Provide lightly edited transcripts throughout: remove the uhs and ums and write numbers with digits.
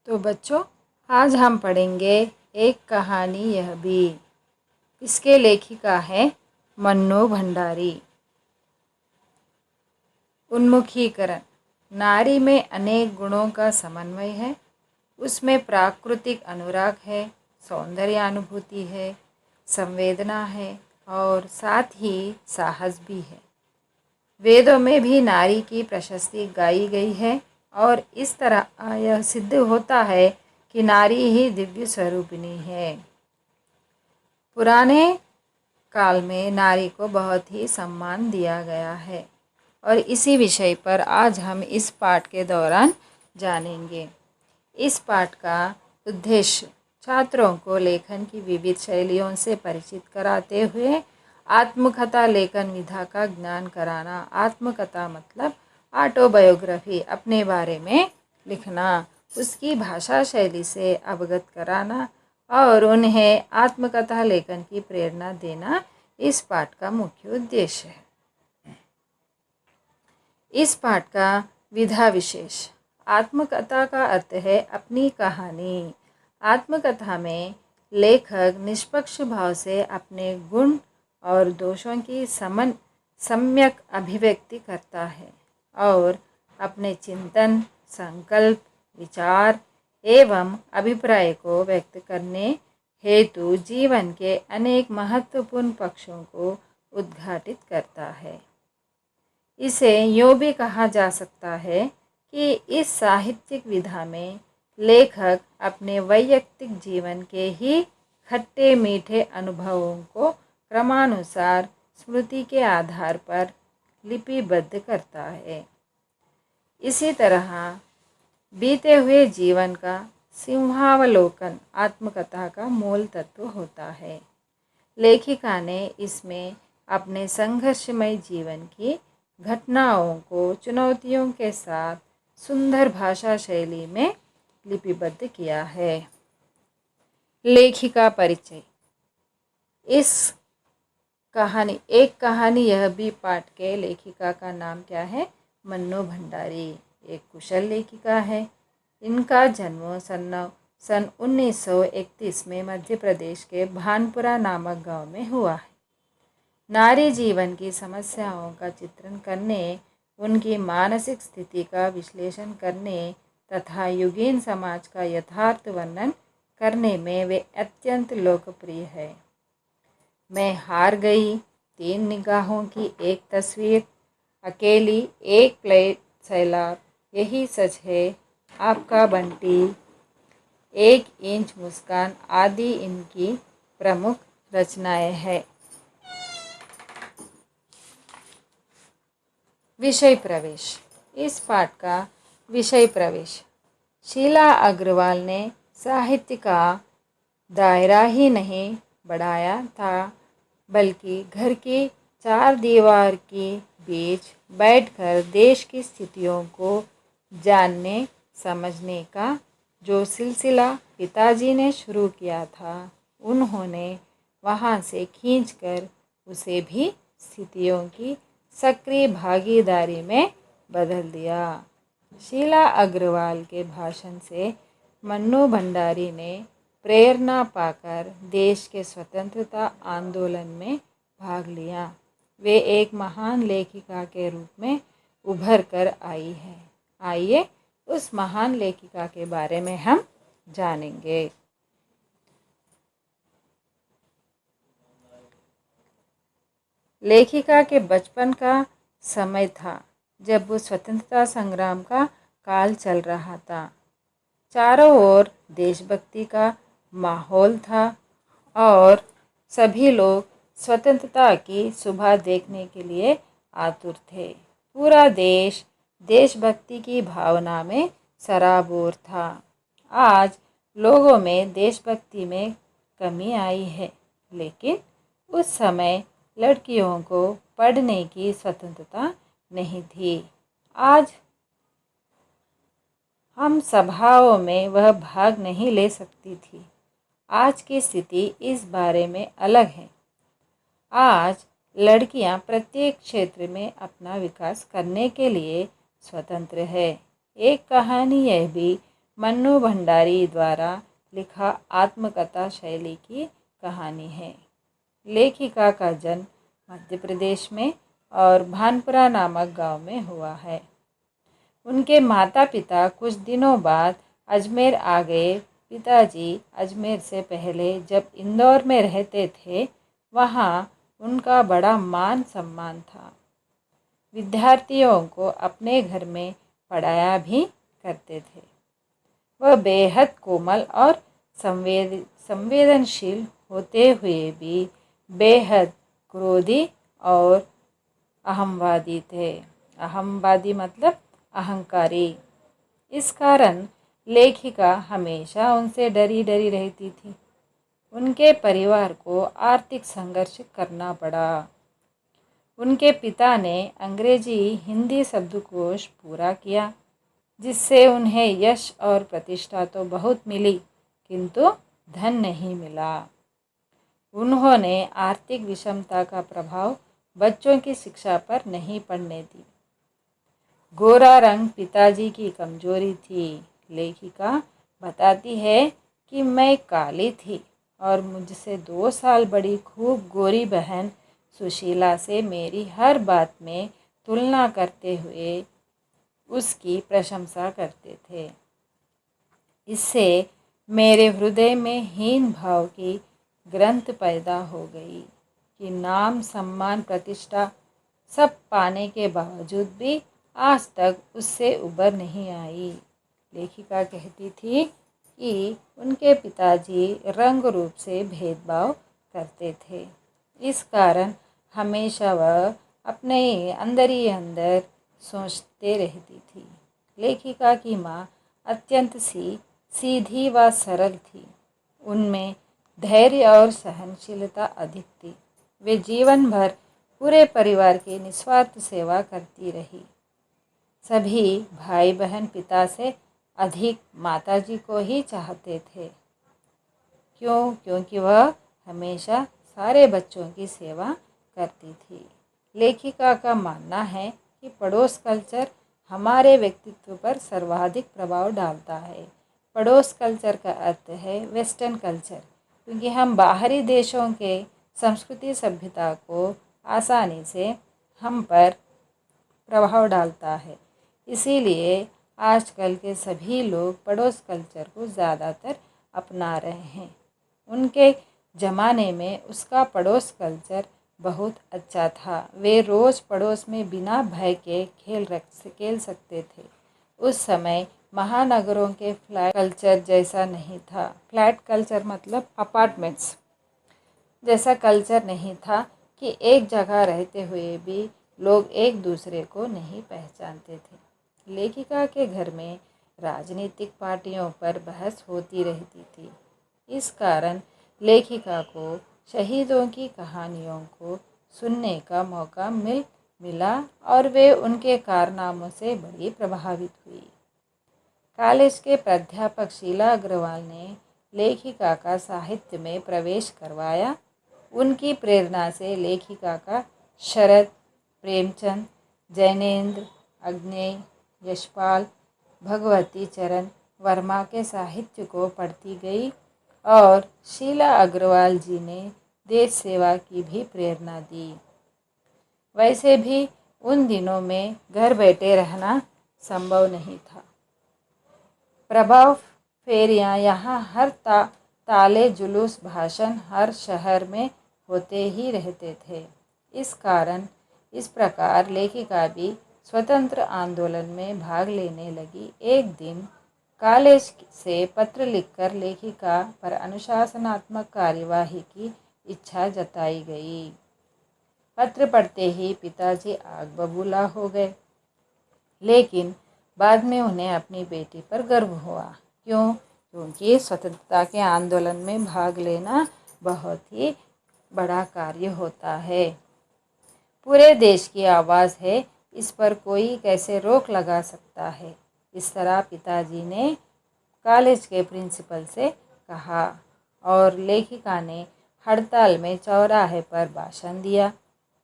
तो बच्चों, आज हम पढ़ेंगे एक कहानी यह भी। इसके लेखिका है मन्नू भंडारी। उन्मुखीकरण। नारी में अनेक गुणों का समन्वय है। उसमें प्राकृतिक अनुराग है, सौंदर्यानुभूति है, संवेदना है और साथ ही साहस भी है। वेदों में भी नारी की प्रशस्ति गाई गई है और इस तरह यह सिद्ध होता है कि नारी ही दिव्य स्वरूपिणी है। पुराने काल में नारी को बहुत ही सम्मान दिया गया है और इसी विषय पर आज हम इस पाठ के दौरान जानेंगे। इस पाठ का उद्देश्य छात्रों को लेखन की विविध शैलियों से परिचित कराते हुए आत्मकथा लेखन विधा का ज्ञान कराना। आत्मकथा मतलब ऑटोबायोग्राफी, अपने बारे में लिखना, उसकी भाषा शैली से अवगत कराना और उन्हें आत्मकथा लेखन की प्रेरणा देना इस पाठ का मुख्य उद्देश्य है। इस पाठ का विधा विशेष। आत्मकथा का अर्थ है अपनी कहानी। आत्मकथा में लेखक निष्पक्ष भाव से अपने गुण और दोषों की सम्यक अभिव्यक्ति करता है और अपने चिंतन, संकल्प, विचार एवं अभिप्राय को व्यक्त करने हेतु जीवन के अनेक महत्वपूर्ण पक्षों को उद्घाटित करता है। इसे यूँ भी कहा जा सकता है कि इस साहित्यिक विधा में लेखक अपने वैयक्तिक जीवन के ही खट्टे मीठे अनुभवों को क्रमानुसार स्मृति के आधार पर लिपिबद्ध करता है। इसी तरह बीते हुए जीवन का सिंहावलोकन आत्मकथा का मूल तत्व होता है। लेखिका ने इसमें अपने संघर्षमय जीवन की घटनाओं को चुनौतियों के साथ सुंदर भाषा शैली में लिपिबद्ध किया है। लेखिका परिचय। इस कहानी यह भी पाठ के लेखिका का नाम क्या है? मन्नू भंडारी। एक कुशल लेखिका है। इनका जन्म सन 1931 में मध्य प्रदेश के भानपुरा नामक गांव में हुआ है। नारी जीवन की समस्याओं का चित्रण करने, उनकी मानसिक स्थिति का विश्लेषण करने तथा युगीन समाज का यथार्थ वर्णन करने में वे अत्यंत लोकप्रिय है। मैं हार गई, 3 निगाहों की एक तस्वीर, अकेली, एक प्लेट सैलाब, यही सच है, आपका बंटी, 1 इंच मुस्कान आदि इनकी प्रमुख रचनाएं हैं। विषय प्रवेश। इस पाठ का विषय प्रवेश। शीला अग्रवाल ने साहित्य का दायरा ही नहीं बढ़ाया था, बल्कि घर की 4 दीवार के बीच बैठकर देश की स्थितियों को जानने समझने का जो सिलसिला पिताजी ने शुरू किया था, उन्होंने वहाँ से खींचकर उसे भी स्थितियों की सक्रिय भागीदारी में बदल दिया। शीला अग्रवाल के भाषण से मन्नू भंडारी ने प्रेरणा पाकर देश के स्वतंत्रता आंदोलन में भाग लिया। वे एक महान लेखिका के रूप में उभर कर आई है। आइए उस महान लेखिका के बारे में हम जानेंगे। लेखिका के बचपन का समय था जब वो स्वतंत्रता संग्राम का काल चल रहा था। चारों ओर देशभक्ति का माहौल था और सभी लोग स्वतंत्रता की सुबह देखने के लिए आतुर थे। पूरा देश देशभक्ति की भावना में सराबोर था। आज लोगों में देशभक्ति में कमी आई है, लेकिन उस समय लड़कियों को पढ़ने की स्वतंत्रता नहीं थी। आज हम सभाओं में वह भाग नहीं ले सकती थी। आज की स्थिति इस बारे में अलग है। आज लड़कियां प्रत्येक क्षेत्र में अपना विकास करने के लिए स्वतंत्र है। एक कहानी यह भी मन्नू भंडारी द्वारा लिखा आत्मकथा शैली की कहानी है। लेखिका का जन्म मध्य प्रदेश में और भानपुरा नामक गांव में हुआ है। उनके माता पिता कुछ दिनों बाद अजमेर आ गए। पिताजी अजमेर से पहले जब इंदौर में रहते थे, वहाँ उनका बड़ा मान सम्मान था। विद्यार्थियों को अपने घर में पढ़ाया भी करते थे। वह बेहद कोमल और संवेदनशील होते हुए भी बेहद क्रोधी और अहंवादी थे। अहंवादी मतलब अहंकारी। इस कारण लेखिका हमेशा उनसे डरी डरी रहती थी। उनके परिवार को आर्थिक संघर्ष करना पड़ा। उनके पिता ने अंग्रेजी हिंदी शब्दकोश पूरा किया, जिससे उन्हें यश और प्रतिष्ठा तो बहुत मिली, किंतु धन नहीं मिला। उन्होंने आर्थिक विषमता का प्रभाव बच्चों की शिक्षा पर नहीं पड़ने दी। गोरा रंग पिताजी की कमजोरी थी। लेखिका बताती है कि मैं काली थी और मुझसे 2 साल बड़ी खूब गोरी बहन सुशीला से मेरी हर बात में तुलना करते हुए उसकी प्रशंसा करते थे। इससे मेरे हृदय में हीन भाव की ग्रंथ पैदा हो गई कि नाम सम्मान प्रतिष्ठा सब पाने के बावजूद भी आज तक उससे उबर नहीं आई। लेखिका कहती थी कि उनके पिताजी रंग रूप से भेदभाव करते थे। इस कारण हमेशा वह अपने अंदर ही अंदर सोचते रहती थी। लेखिका की माँ अत्यंत सीधी व सरल थी। उनमें धैर्य और सहनशीलता अधिक थी। वे जीवन भर पूरे परिवार की निस्वार्थ सेवा करती रही। सभी भाई बहन पिता से अधिक माताजी को ही चाहते थे। क्योंकि वह हमेशा सारे बच्चों की सेवा करती थी। लेखिका का मानना है कि पड़ोस कल्चर हमारे व्यक्तित्व पर सर्वाधिक प्रभाव डालता है। पड़ोस कल्चर का अर्थ है वेस्टर्न कल्चर, क्योंकि हम बाहरी देशों के संस्कृति सभ्यता को आसानी से हम पर प्रभाव डालता है। इसीलिए आजकल के सभी लोग पड़ोस कल्चर को ज़्यादातर अपना रहे हैं। उनके ज़माने में उसका पड़ोस कल्चर बहुत अच्छा था। वे रोज़ पड़ोस में बिना भय के खेल सकते थे। उस समय महानगरों के फ्लैट कल्चर जैसा नहीं था। फ्लैट कल्चर मतलब अपार्टमेंट्स जैसा कल्चर नहीं था कि एक जगह रहते हुए भी लोग एक दूसरे को नहीं पहचानते थे। लेखिका के घर में राजनीतिक पार्टियों पर बहस होती रहती थी। इस कारण लेखिका को शहीदों की कहानियों को सुनने का मौका मिला और वे उनके कारनामों से बड़ी प्रभावित हुई। कॉलेज के प्राध्यापक शीला अग्रवाल ने लेखिका का साहित्य में प्रवेश करवाया। उनकी प्रेरणा से लेखिका का शरद, प्रेमचंद, जैनेन्द्र, अग्नेय, यशपाल, भगवती चरण वर्मा के साहित्य को पढ़ती गई और शीला अग्रवाल जी ने देश सेवा की भी प्रेरणा दी। वैसे भी उन दिनों में घर बैठे रहना संभव नहीं था। प्रभाव फेरियां यहाँ हर ताले जुलूस भाषण हर शहर में होते ही रहते थे। इस प्रकार लेखिका भी स्वतंत्र आंदोलन में भाग लेने लगी। एक दिन कॉलेज से पत्र लिखकर लेखिका पर अनुशासनात्मक कार्यवाही की इच्छा जताई गई। पत्र पढ़ते ही पिताजी आग बबूला हो गए, लेकिन बाद में उन्हें अपनी बेटी पर गर्व हुआ। क्योंकि स्वतंत्रता के आंदोलन में भाग लेना बहुत ही बड़ा कार्य होता है। पूरे देश की आवाज़ है, इस पर कोई कैसे रोक लगा सकता है। इस तरह पिताजी ने कॉलेज के प्रिंसिपल से कहा और लेखिका ने हड़ताल में चौराहे पर भाषण दिया।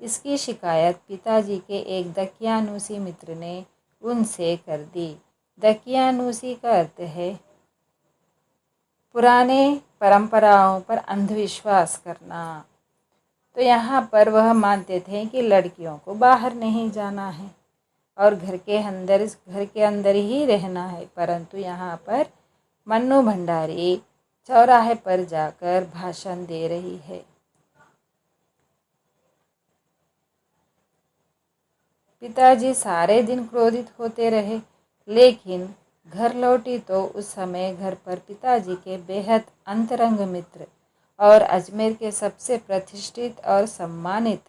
इसकी शिकायत पिताजी के एक दकियानूसी मित्र ने उनसे कर दी। दकियानूसी का अर्थ है पुराने परंपराओं पर अंधविश्वास करना। तो यहाँ पर वह मानते थे कि लड़कियों को बाहर नहीं जाना है और घर के अंदर ही रहना है। परंतु यहाँ पर मन्नू भंडारी चौराहे पर जाकर भाषण दे रही है। पिताजी सारे दिन क्रोधित होते रहे, लेकिन घर लौटी तो उस समय घर पर पिताजी के बेहद अंतरंग मित्र और अजमेर के सबसे प्रतिष्ठित और सम्मानित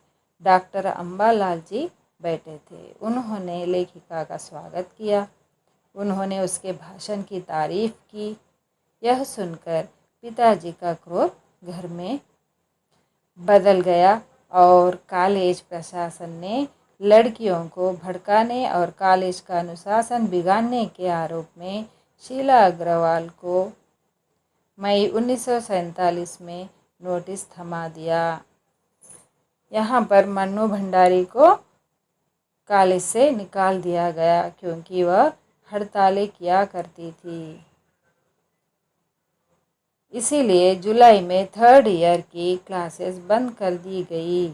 डॉक्टर अम्बालाल जी बैठे थे। उन्होंने लेखिका का स्वागत किया। उन्होंने उसके भाषण की तारीफ की। यह सुनकर पिताजी का क्रोध घर में बदल गया और कॉलेज प्रशासन ने लड़कियों को भड़काने और कॉलेज का अनुशासन बिगाड़ने के आरोप में शीला अग्रवाल को मई 1947 में नोटिस थमा दिया। यहाँ पर मन्नू भंडारी को कॉलेज से निकाल दिया गया क्योंकि वह हड़तालें किया करती थी। इसीलिए जुलाई में 3rd ईयर की क्लासेस बंद कर दी गई।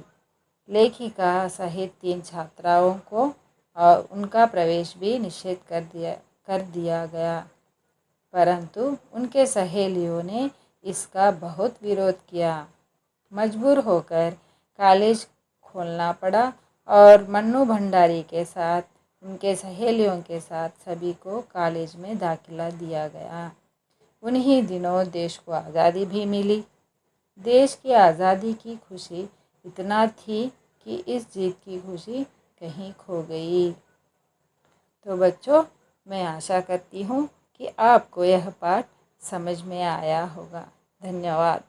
लेखिका सहित 3 छात्राओं को और उनका प्रवेश भी निषेध कर दिया गया, परंतु उनके सहेलियों ने इसका बहुत विरोध किया। मजबूर होकर कॉलेज खोलना पड़ा और मन्नू भंडारी के साथ उनके सहेलियों के साथ सभी को कॉलेज में दाखिला दिया गया। उन्हीं दिनों देश को आज़ादी भी मिली। देश की आज़ादी की खुशी इतना थी कि इस जीत की खुशी कहीं खो गई। तो बच्चों, मैं आशा करती हूँ कि आपको यह पाठ समझ में आया होगा। धन्यवाद।